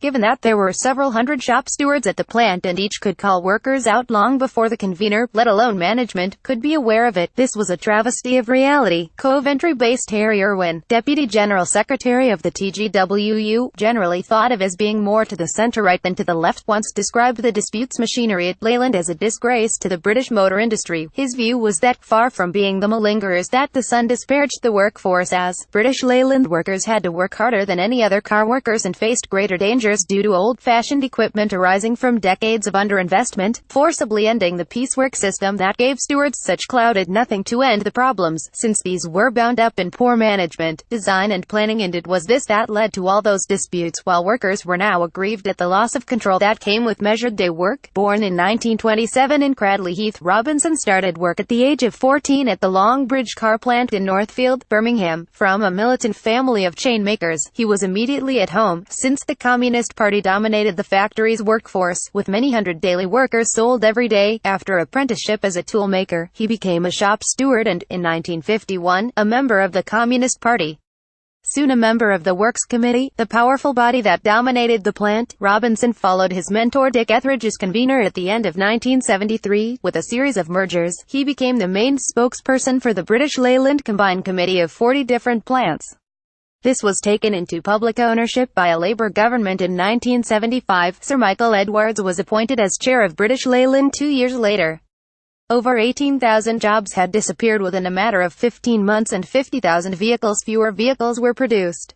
given that there were several hundred shop stewards at the plant and each could call workers out long before the convener, let alone management, could be aware of it. This was a travesty of reality. Coventrybased Harry Urwin, Deputy General Secretary of the TGWU, generally thought of as being more to the centre-right than to the left, once described the disputes machinery at Leyland as a disgrace to the British motor industry. His view was that, far from being the malingerers that the Sun disparaged the workforce as, British Leyland workers had to work harder than any other car workers and faced greater dangers due to old-fashioned equipment arising from decades of underinvestment, forcibly ending the piecework system that gave stewards such clout did nothing to end the problems, since these were bound up in poor management, design and planning, and it was this that led to all those disputes, while workers were now aggrieved at the loss of control that came with measured day work. Born in 1927 in Cradley Heath, Robinson started work at the age of 14 at the Longbridge car plant in Northfield, Birmingham. From a militant family of chain makers, he was immediately at home, since the Communist Party dominated the factory's workforce, with many hundred daily workers sold every day. After apprenticeship as a tool maker, he became a shop steward and, in 1951, a member of the Communist Party. Soon a member of the Works Committee, the powerful body that dominated the plant, Robinson followed his mentor Dick Etheridge as convener at the end of 1973. With a series of mergers, he became the main spokesperson for the British Leyland Combined Committee of 40 different plants. This was taken into public ownership by a Labour government in 1975. Sir Michael Edwards was appointed as chair of British Leyland 2 years later. Over 18,000 jobs had disappeared within a matter of 15 months and 50,000 fewer vehicles were produced.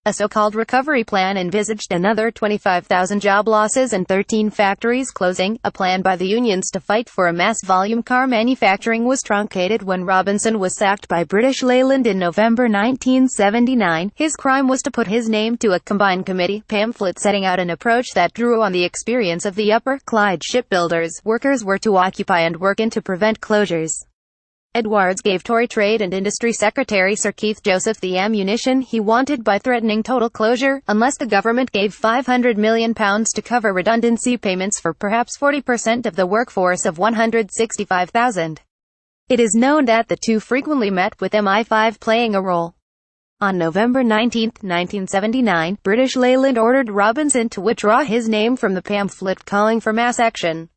A so-called recovery plan envisaged another 25,000 job losses and 13 factories closing. A plan by the unions to fight for a mass-volume car manufacturing was truncated when Robinson was sacked by British Leyland in November 1979. His crime was to put his name to a combined committee pamphlet setting out an approach that drew on the experience of the Upper Clyde shipbuilders. Workers were to occupy and work in to prevent closures. Edwards gave Tory Trade and Industry Secretary Sir Keith Joseph the ammunition he wanted by threatening total closure, unless the government gave £500 million to cover redundancy payments for perhaps 40% of the workforce of 165,000. It is known that the two frequently met, with MI5 playing a role. On November 19, 1979, British Leyland ordered Robinson to withdraw his name from the pamphlet calling for mass action.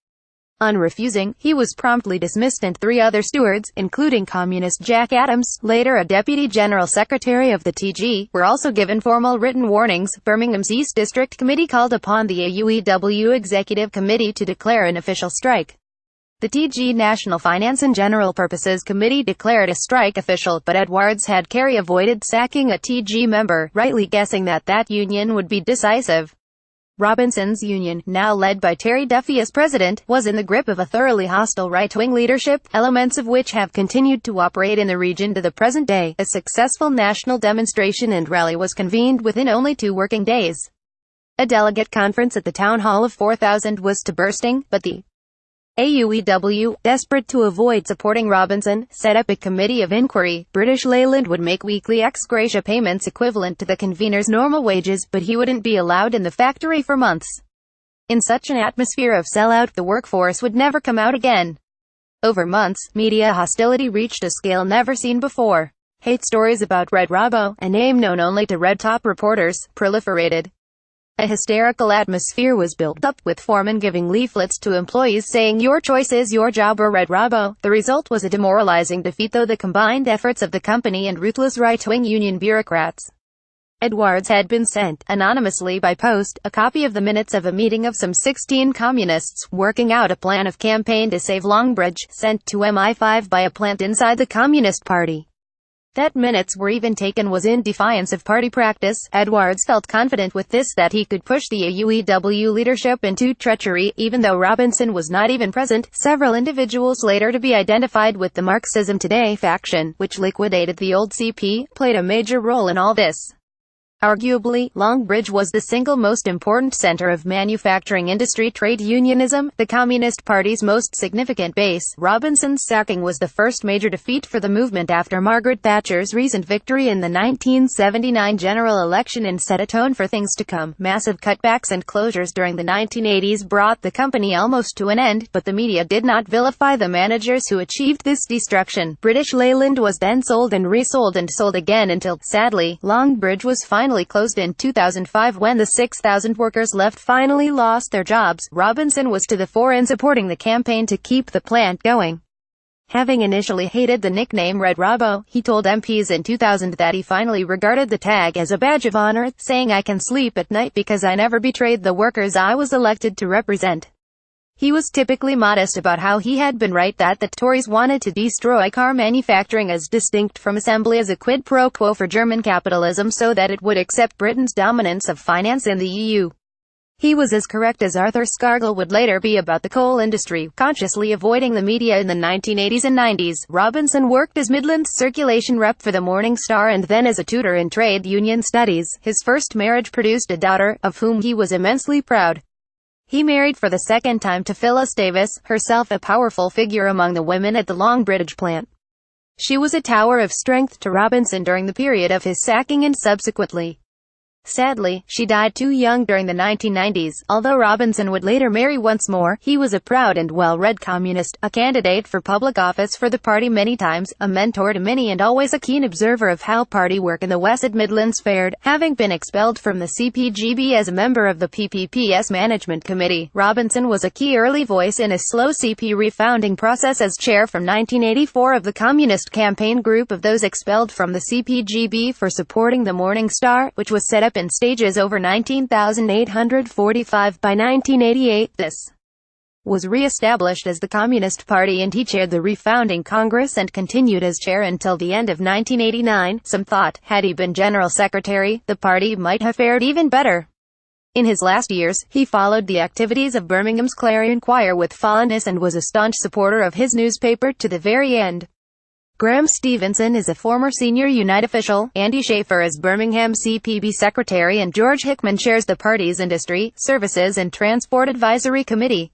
On refusing, he was promptly dismissed, and 3 other stewards, including Communist Jack Adams, later a Deputy General Secretary of the TG, were also given formal written warnings. Birmingham's East District Committee called upon the UEW Executive Committee to declare an official strike. The TG National Finance and General Purposes Committee declared a strike official, but Edwards had Carey avoided sacking a TG member, rightly guessing that that union would be decisive. Robinson's union, now led by Terry Duffy as president, was in the grip of a thoroughly hostile right-wing leadership, elements of which have continued to operate in the region to the present day. A successful national demonstration and rally was convened within only 2 working days. A delegate conference at the town hall of 4,000 was to bursting, but the AUEW, desperate to avoid supporting Robinson, set up a committee of inquiry. British Leyland would make weekly ex gratia payments equivalent to the convener's normal wages, but he wouldn't be allowed in the factory for months. In such an atmosphere of sellout, the workforce would never come out again. Over months, media hostility reached a scale never seen before. Hate stories about Red Robbo, a name known only to red top reporters, proliferated. A hysterical atmosphere was built up, with foremen giving leaflets to employees saying your choice is your job or Red Robbo. The result was a demoralizing defeat through the combined efforts of the company and ruthless right-wing union bureaucrats. Edwards had been sent, anonymously by post, a copy of the minutes of a meeting of some 16 communists, working out a plan of campaign to save Longbridge, sent to MI5 by a plant inside the Communist Party. That minutes were even taken was in defiance of party practice. Edwards felt confident with this that he could push the UEW leadership into treachery, even though Robinson was not even present. Several individuals later to be identified with the Marxism Today faction, which liquidated the old CP, played a major role in all this. Arguably, Longbridge was the single most important center of manufacturing industry trade unionism, the Communist Party's most significant base. Robinson's sacking was the first major defeat for the movement after Margaret Thatcher's recent victory in the 1979 general election and set a tone for things to come. Massive cutbacks and closures during the 1980s brought the company almost to an end, but the media did not vilify the managers who achieved this destruction. British Leyland was then sold and resold and sold again until, sadly, Longbridge was finally finally closed in 2005 when the 6,000 workers left finally lost their jobs. Robinson was to the fore in supporting the campaign to keep the plant going. Having initially hated the nickname Red Robbo, he told MPs in 2000 that he finally regarded the tag as a badge of honor, saying, "I can sleep at night because I never betrayed the workers I was elected to represent." He was typically modest about how he had been right that the Tories wanted to destroy car manufacturing as distinct from assembly as a quid pro quo for German capitalism so that it would accept Britain's dominance of finance in the EU. He was as correct as Arthur Scargill would later be about the coal industry. Consciously avoiding the media in the 1980s and 90s, Robinson worked as Midlands circulation rep for the Morning Star and then as a tutor in trade union studies. His first marriage produced a daughter, of whom he was immensely proud. He married for the second time to Phyllis Davis, herself a powerful figure among the women at the Longbridge plant. She was a tower of strength to Robinson during the period of his sacking and subsequently. Sadly, she died too young during the 1990s. Although Robinson would later marry once more, he was a proud and well-read communist, a candidate for public office for the party many times, a mentor to many and always a keen observer of how party work in the West Midlands fared. Having been expelled from the CPGB as a member of the PPP's Management Committee, Robinson was a key early voice in a slow CP refounding process as chair from 1984 of the Communist Campaign Group of those expelled from the CPGB for supporting the Morning Star, which was set up in stages over 19,845 by 1988. This was re-established as the Communist Party and he chaired the refounding Congress and continued as chair until the end of 1989. Some thought, had he been General Secretary, the party might have fared even better. In his last years, he followed the activities of Birmingham's Clarion Choir with fondness and was a staunch supporter of his newspaper to the very end. Graham Stevenson is a former senior Unite official, Andy Schaefer is Birmingham CPB Secretary and George Hickman chairs the party's Industry, Services and Transport Advisory Committee.